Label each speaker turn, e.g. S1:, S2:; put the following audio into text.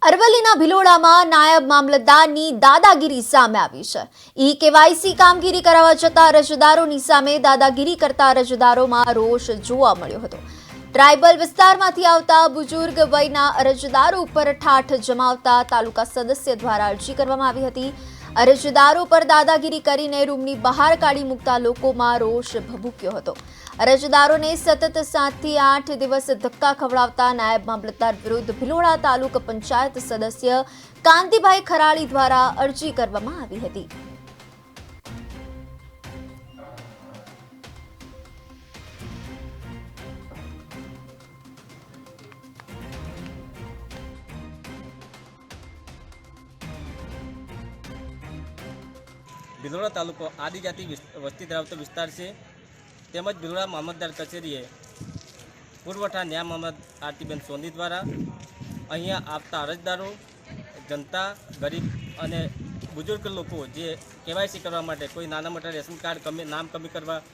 S1: અરવલ્લીના ભિલોડામાં નાયબ મામલતદારની દાદાગીરી સામે આવી છે। ઈ-કેવાયસી કામગીરી કરાવવા જતા અરજદારોની સામે દાદાગીરી કરતા અરજદારોમાં રોષ જોવા મળ્યો હતો। ટ્રાઇબલ વિસ્તારમાંથી આવતા બુજુર્ગ વયના અરજદારો ઉપર ઠાઠ જમાવતા તાલુકા સદસ્ય દ્વારા અરજી કરવામાં આવી હતી। અરજદારો પર દાદાગીરી કરીને રૂમની બહાર કાઢી મૂકતા લોકોમાં રોષ ભભૂક્યો હતો। અરજદારોને સતત 7 થી 8 દિવસ ધક્કા ખવડાવતા નાયબ મામલતદાર વિરુદ્ધ ભિલોડા તાલુકા પંચાયત સદસ્ય કાંતિભાઈ ખરાળી દ્વારા અરજી કરવામાં આવી હતી।
S2: ભિલોડા તાલુકો આદિજાતિ વસ્તી ધરાવતો વિસ્તાર છે। તેમજ ભિલોડા મામલતદાર કચેરીએ પુરવઠા ન્યાય મામલત આરતીબેન સોની દ્વારા અહીંયા આવતા અરજદારો, જનતા, ગરીબ અને બુજુર્ગ લોકો જે કેવાયસી કરવા માટે કોઈ નાના મોટા રેશન કાર્ડ નામ કમી કરવા